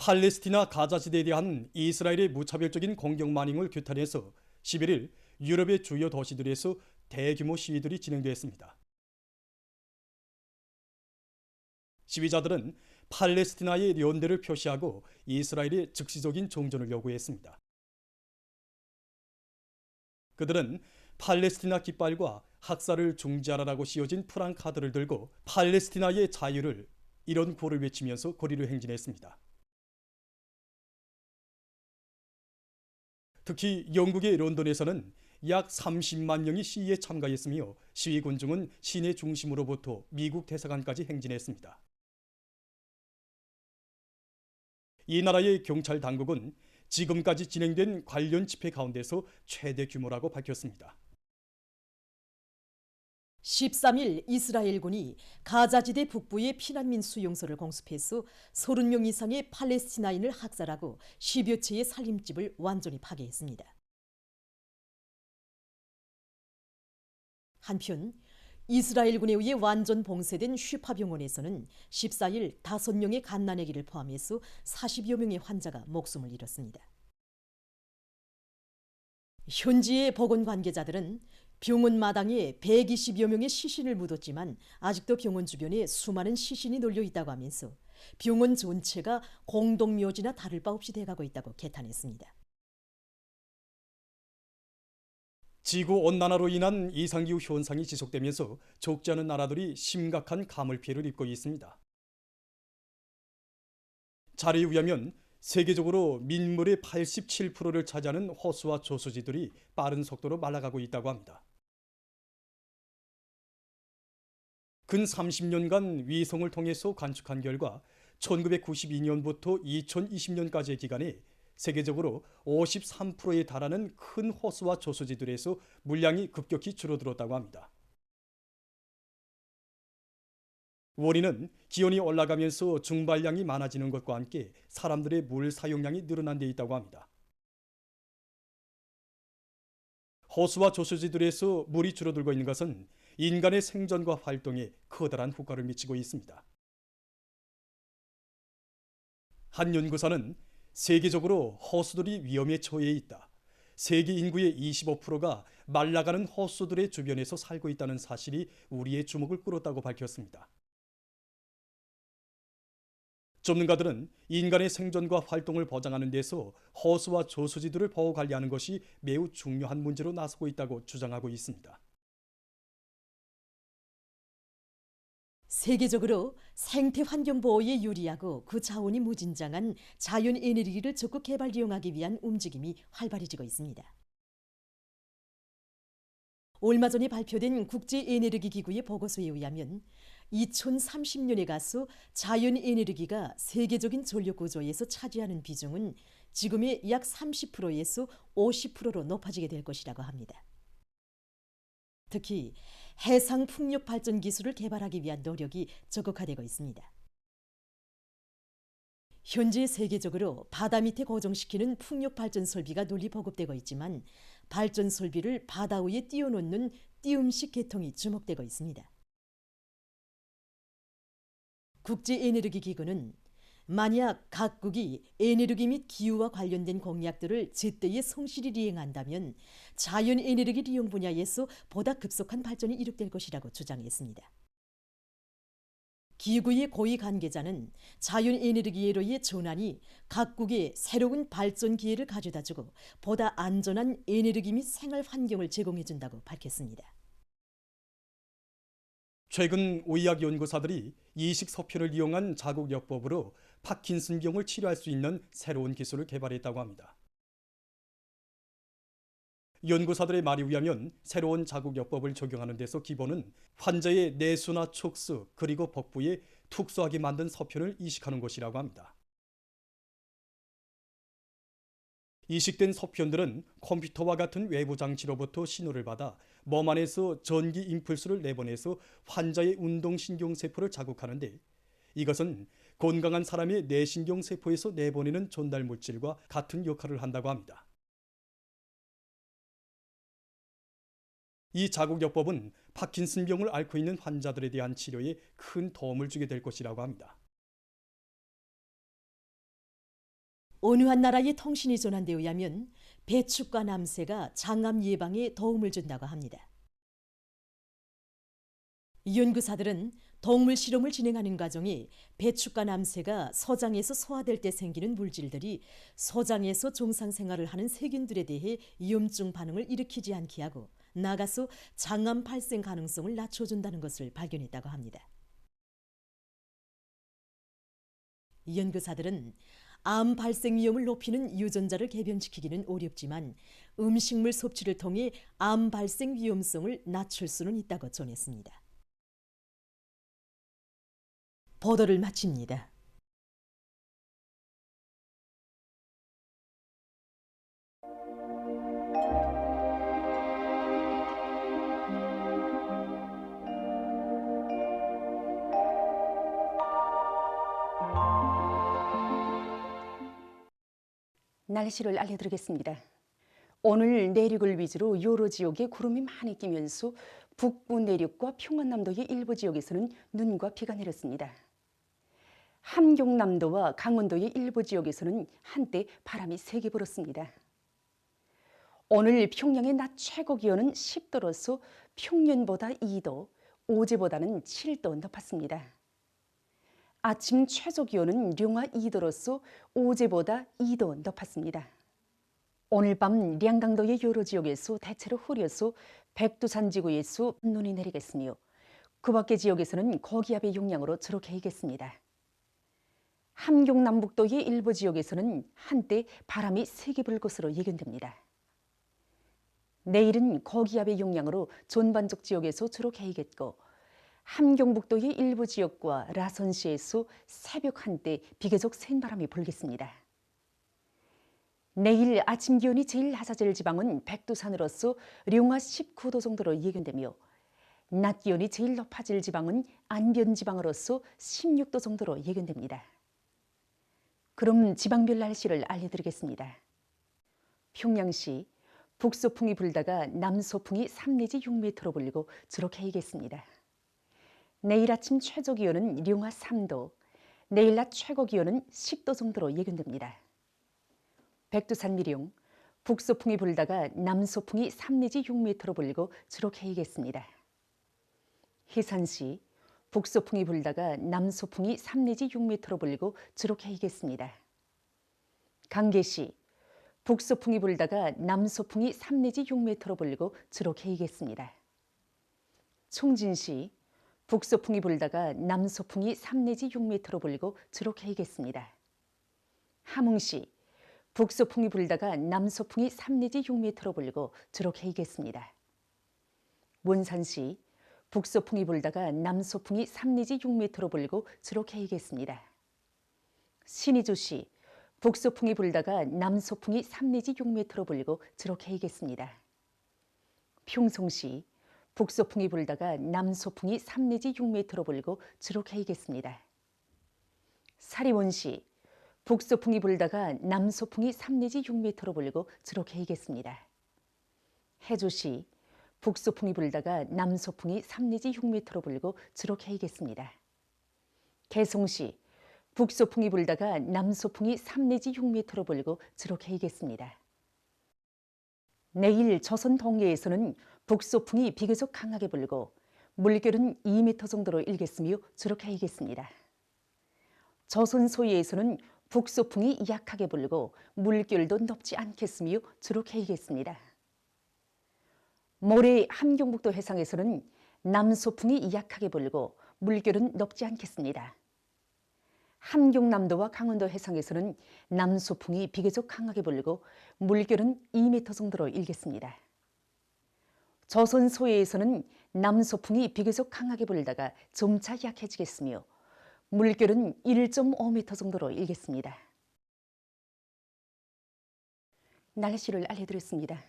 팔레스티나 가자지대에 대한 이스라엘의 무차별적인 공격 만행을 규탄해서 11일 유럽의 주요 도시들에서 대규모 시위들이 진행됐습니다. 시위자들은 팔레스티나의 연대를 표시하고 이스라엘의 즉시적인 종전을 요구했습니다. 그들은 팔레스티나 깃발과 학살을 중지하라라고 씌워진 프랑카드를 들고 팔레스티나의 자유를 이런 구호를 외치면서 거리를 행진했습니다. 특히 영국의 런던에서는 약 30만 명이 시위에 참가했으며 시위 군중은 시내 중심으로부터 미국 대사관까지 행진했습니다. 이 나라의 경찰 당국은 지금까지 진행된 관련 집회 가운데서 최대 규모라고 밝혔습니다. 13일 이스라엘군이 가자지대 북부의 피난민 수용소를 공습해서 30명 이상의 팔레스티나인을 학살하고 10여 채의 살림집을 완전히 파괴했습니다. 한편 이스라엘군에 의해 완전 봉쇄된 슈파 병원에서는 14일 5명의 갓난아기를 포함해서 40여 명의 환자가 목숨을 잃었습니다. 현지의 보건 관계자들은 병원 마당에 120여 명의 시신을 묻었지만 아직도 병원 주변에 수많은 시신이 널려 있다고 하면서 병원 전체가 공동묘지나 다를 바 없이 돼가고 있다고 개탄했습니다. 지구온난화로 인한 이상기후 현상이 지속되면서 적지 않은 나라들이 심각한 가물 피해를 입고 있습니다. 자료에 의하면 세계적으로 민물의 87%를 차지하는 호수와 저수지들이 빠른 속도로 말라가고 있다고 합니다. 근 30년간 위성을 통해서 관측한 결과 1992년부터 2020년까지의 기간에 세계적으로 53%에 달하는 큰 호수와 저수지들에서 물량이 급격히 줄어들었다고 합니다. 원인은 기온이 올라가면서 증발량이 많아지는 것과 함께 사람들의 물 사용량이 늘어난 데 있다고 합니다. 호수와 저수지들에서 물이 줄어들고 있는 것은 인간의 생존과 활동에 커다란 효과를 미치고 있습니다. 한 연구소는 세계적으로 호수들이 위험에 처해 있다. 세계 인구의 25%가 말라가는 호수들의 주변에서 살고 있다는 사실이 우리의 주목을 끌었다고 밝혔습니다. 전문가들은 인간의 생존과 활동을 보장하는 데서 호수와 저수지들을 보호 관리하는 것이 매우 중요한 문제로 나서고 있다고 주장하고 있습니다. 세계적으로 생태 환경 보호에 유리하고 그 자원이 무진장한 자연 에너지를 적극 개발 이용하기 위한 움직임이 활발해지고 있습니다. 얼마 전에 발표된 국제에너지기구의 보고서에 의하면 2030년에 가서 자연 에너지가 세계적인 전력 구조에서 차지하는 비중은 지금의 약 30%에서 50%로 높아지게 될 것이라고 합니다. 특히 해상 풍력 발전 기술을 개발하기 위한 노력이 적극화되고 있습니다. 현재 세계적으로 바다 밑에 고정시키는 풍력 발전 설비가 널리 보급되고 있지만 발전 설비를 바다 위에 띄워놓는 띄움식 개통이 주목되고 있습니다. 국제에너지기구는 만약 각국이 에너지 및 기후와 관련된 공약들을 제때에 성실히 이행한다면 자연 에너지 이용 분야에서 보다 급속한 발전이 이룩될 것이라고 주장했습니다. 기구의 고위 관계자는 자연 에너지로의 전환이 각국에 새로운 발전 기회를 가져다주고 보다 안전한 에너지 및 생활 환경을 제공해준다고 밝혔습니다. 최근 의학 연구사들이 이식 소표를 이용한 자국요법으로 파킨슨병을 치료할 수 있는 새로운 기술을 개발했다고 합니다. 연구사들의 말에 의하면 새로운 자국요법을 적용하는 데서 기본은 환자의 내수나 척수 그리고 복부에 특수하게 만든 소편을 이식하는 것이라고 합니다. 이식된 소편들은 컴퓨터와 같은 외부 장치로부터 신호를 받아 몸 안에서 전기 임펄스를 내보내서 환자의 운동신경세포를 자극하는데 이것은 건강한 사람의 뇌신경세포에서 내보내는 전달 물질과 같은 역할을 한다고 합니다. 이 자국요법은 파킨슨병을 앓고 있는 환자들에 대한 치료에 큰 도움을 주게 될 것이라고 합니다. 어느 한 나라의 통신이 전한 데 의하면 배축과 남새가 장암 예방에 도움을 준다고 합니다. 연구사들은 동물 실험을 진행하는 과정에 배축과 남새가 서장에서 소화될 때 생기는 물질들이 소장에서 정상 생활을 하는 세균들에 대해 위험증 반응을 일으키지 않게 하고 나아가서 장암 발생 가능성을 낮춰준다는 것을 발견했다고 합니다. 연구사들은 암 발생 위험을 높이는 유전자를 개변시키기는 어렵지만 음식물 섭취를 통해 암 발생 위험성을 낮출 수는 있다고 전했습니다. 보도를 마칩니다. 날씨를 알려드리겠습니다. 오늘 내륙을 위주로 여러 지역에 구름이 많이 끼면서 북부 내륙과 평안남도의 일부 지역에서는 눈과 비가 내렸습니다. 함경남도와 강원도의 일부 지역에서는 한때 바람이 세게 불었습니다. 오늘 평양의 낮 최고 기온은 10도로서 평년보다 2도, 어제보다는 7도 높았습니다. 아침 최저 기온은 룡화 2도로서 어제보다 2도 높았습니다. 오늘 밤 량강도의 여러 지역에서 대체로 흐려서 백두산 지구에서 눈이 내리겠으며 그 밖의 지역에서는 고기압의 영향으로 저렇게이겠습니다. 함경남북도의 일부 지역에서는 한때 바람이 세게 불 것으로 예견됩니다. 내일은 고기압의 영향으로 전반적 지역에서 저렇게이겠고 함경북도의 일부 지역과 라선시에서 새벽 한때 비교적 센 바람이 불겠습니다. 내일 아침 기온이 제일 낮아질 지방은 백두산으로서 룡화 19도 정도로 예견되며 낮 기온이 제일 높아질 지방은 안변 지방으로서 16도 정도로 예견됩니다. 그럼 지방별 날씨를 알려드리겠습니다. 평양시 북소풍이 불다가 남소풍이 3 내지 6m로 불고 주룩해이겠습니다. 내일 아침 최저 기온은 룡화 3도, 내일 낮 최고 기온은 10도 정도로 예견됩니다. 백두산 미룡, 북소풍이 불다가 남소풍이 3 내지 6m로 불고 주룩해이겠습니다. 해산시, 북소풍이 불다가 남소풍이 3 내지 6m로 불고 주룩해이겠습니다. 강계시, 북소풍이 불다가 남소풍이 3 내지 6m로 불고 주룩해이겠습니다. 총진시, 북소풍이 불다가 남소풍이 3 내지 6m로 불고 주룩해이겠습니다. 함흥시, 북소풍이 불다가 남소풍이 3 내지 6m로 불고 주룩해이겠습니다. 원산시, 북소풍이 불다가 남소풍이 3 내지 6m로 불고 주룩해이겠습니다. 신의주시, 북소풍이 불다가 남소풍이 3 내지 6m로 불고 주룩해이겠습니다. 평송시, 북소풍이 불다가 남소풍이 3 내지 6m로 불고 주룩해이겠습니다. 사리원시, 북소풍이 불다가 남소풍이 3 내지 6m로 불고 주룩해이겠습니다. 해조시, 북소풍이 불다가 남소풍이 3 내지 6m로 불고 주룩해이겠습니다. 개송시, 북소풍이 불다가 남소풍이 3 내지 6m로 불고 주룩해이겠습니다. 내일 조선 동해에서는 북소풍이 비교적 강하게 불고 물결은 2m 정도로 일겠으며 주룩해이겠습니다. 조선 소해에서는 북소풍이 약하게 불고 물결도 높지 않겠으며 주룩해이겠습니다. 모레 함경북도 해상에서는 남소풍이 약하게 불고 물결은 높지 않겠습니다. 함경남도와 강원도 해상에서는 남소풍이 비교적 강하게 불고 물결은 2m 정도로 일겠습니다. 조선 소해에서는 남소풍이 비교적 강하게 불다가 점차 약해지겠으며 물결은 1.5m 정도로 일겠습니다. 날씨를 알려드렸습니다.